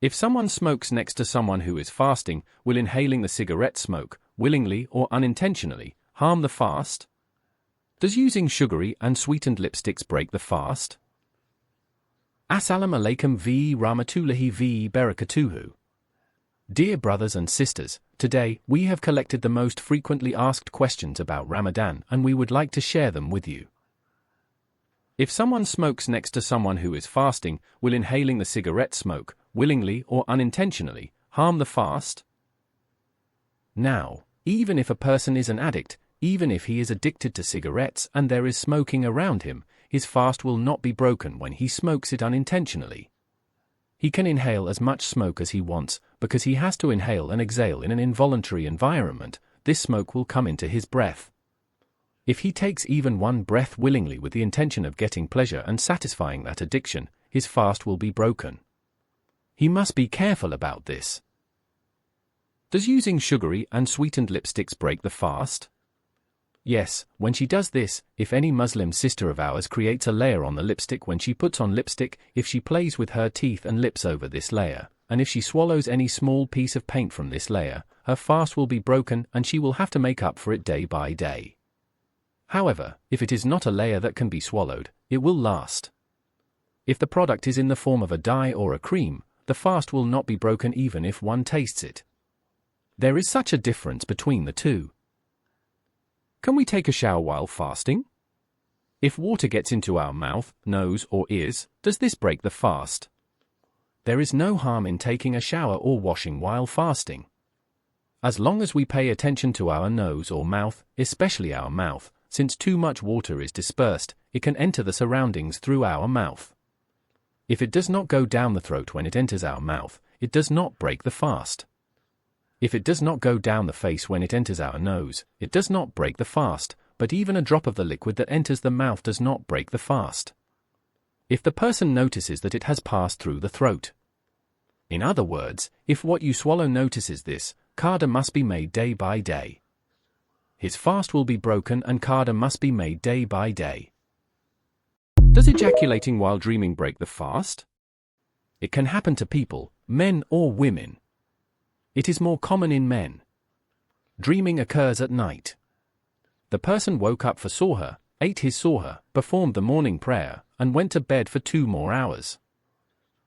If someone smokes next to someone who is fasting, will inhaling the cigarette smoke, willingly or unintentionally, harm the fast? Does using sugary and sweetened lipsticks break the fast? Assalamu alaikum v rahmatullahi v barakatuhu. Dear brothers and sisters, today we have collected the most frequently asked questions about Ramadan and we would like to share them with you. If someone smokes next to someone who is fasting, will inhaling the cigarette smoke, willingly or unintentionally, harm the fast? Now, even if a person is an addict, even if he is addicted to cigarettes and there is smoking around him, his fast will not be broken when he smokes it unintentionally. He can inhale as much smoke as he wants, because he has to inhale and exhale in an involuntary environment. This smoke will come into his breath. If he takes even one breath willingly with the intention of getting pleasure and satisfying that addiction, his fast will be broken. He must be careful about this. Does using sugary and sweetened lipsticks break the fast? Yes, when she does this, if any Muslim sister of ours creates a layer on the lipstick when she puts on lipstick, if she plays with her teeth and lips over this layer, and if she swallows any small piece of paint from this layer, her fast will be broken and she will have to make up for it day by day. However, if it is not a layer that can be swallowed, it will last. If the product is in the form of a dye or a cream, the fast will not be broken even if one tastes it. There is such a difference between the two. Can we take a shower while fasting? If water gets into our mouth, nose, or ears, does this break the fast? There is no harm in taking a shower or washing while fasting. As long as we pay attention to our nose or mouth, especially our mouth, since too much water is dispersed, it can enter the surroundings through our mouth. If it does not go down the throat when it enters our mouth, it does not break the fast. If it does not go down the face when it enters our nose, it does not break the fast, but even a drop of the liquid that enters the mouth does not break the fast. If the person notices that it has passed through the throat. In other words, if what you swallow notices this, qada must be made day by day. His fast will be broken and qada must be made day by day. Does ejaculating while dreaming break the fast? It can happen to people, men or women. It is more common in men. Dreaming occurs at night. The person woke up for suhoor, ate his suhoor, performed the morning prayer, and went to bed for 2 more hours.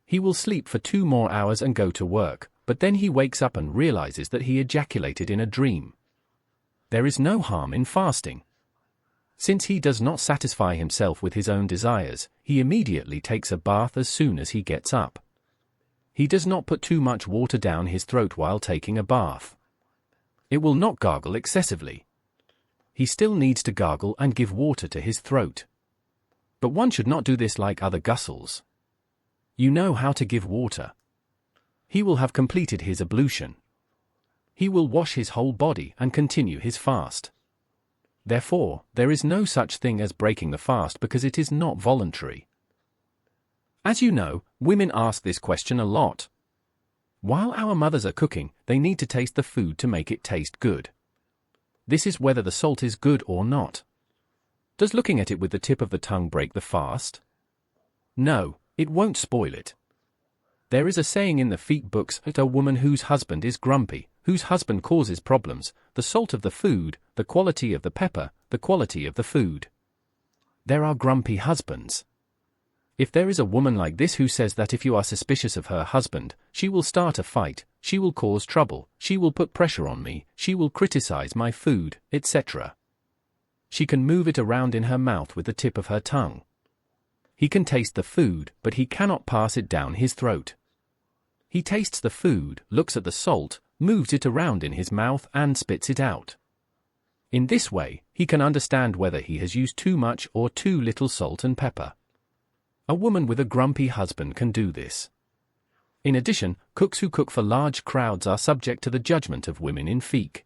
He will sleep for 2 more hours and go to work, but then he wakes up and realizes that he ejaculated in a dream. There is no harm in fasting. Since he does not satisfy himself with his own desires, he immediately takes a bath as soon as he gets up. He does not put too much water down his throat while taking a bath. It will not gargle excessively. He still needs to gargle and give water to his throat. But one should not do this like other gusls. You know how to give water. He will have completed his ablution. He will wash his whole body and continue his fast. Therefore, there is no such thing as breaking the fast because it is not voluntary. As you know, women ask this question a lot. While our mothers are cooking, they need to taste the food to make it taste good. This is whether the salt is good or not. Does looking at it with the tip of the tongue break the fast? No, it won't spoil it. There is a saying in the fiqh books that a woman whose husband is grumpy, whose husband causes problems, the salt of the food, the quality of the pepper, the quality of the food. There are grumpy husbands. If there is a woman like this who says that if you are suspicious of her husband, she will start a fight, she will cause trouble, she will put pressure on me, she will criticize my food, etc. She can move it around in her mouth with the tip of her tongue. He can taste the food, but he cannot pass it down his throat. He tastes the food, looks at the salt, moves it around in his mouth and spits it out. In this way, he can understand whether he has used too much or too little salt and pepper. A woman with a grumpy husband can do this. In addition, cooks who cook for large crowds are subject to the judgment of women in fiqh.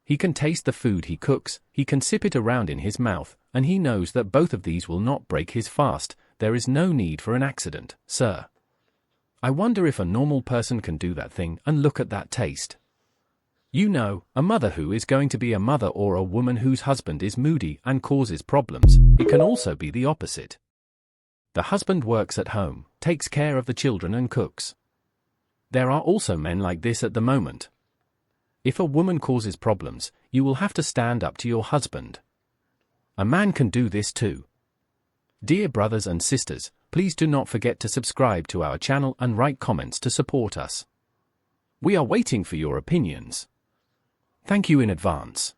He can taste the food he cooks, he can sip it around in his mouth, and he knows that both of these will not break his fast. There is no need for an accident, sir. I wonder if a normal person can do that thing and look at that taste. You know, a mother who is going to be a mother or a woman whose husband is moody and causes problems. It can also be the opposite. The husband works at home, takes care of the children and cooks. There are also men like this at the moment. If a woman causes problems, you will have to stand up to your husband. A man can do this too. Dear brothers and sisters, please do not forget to subscribe to our channel and write comments to support us. We are waiting for your opinions. Thank you in advance.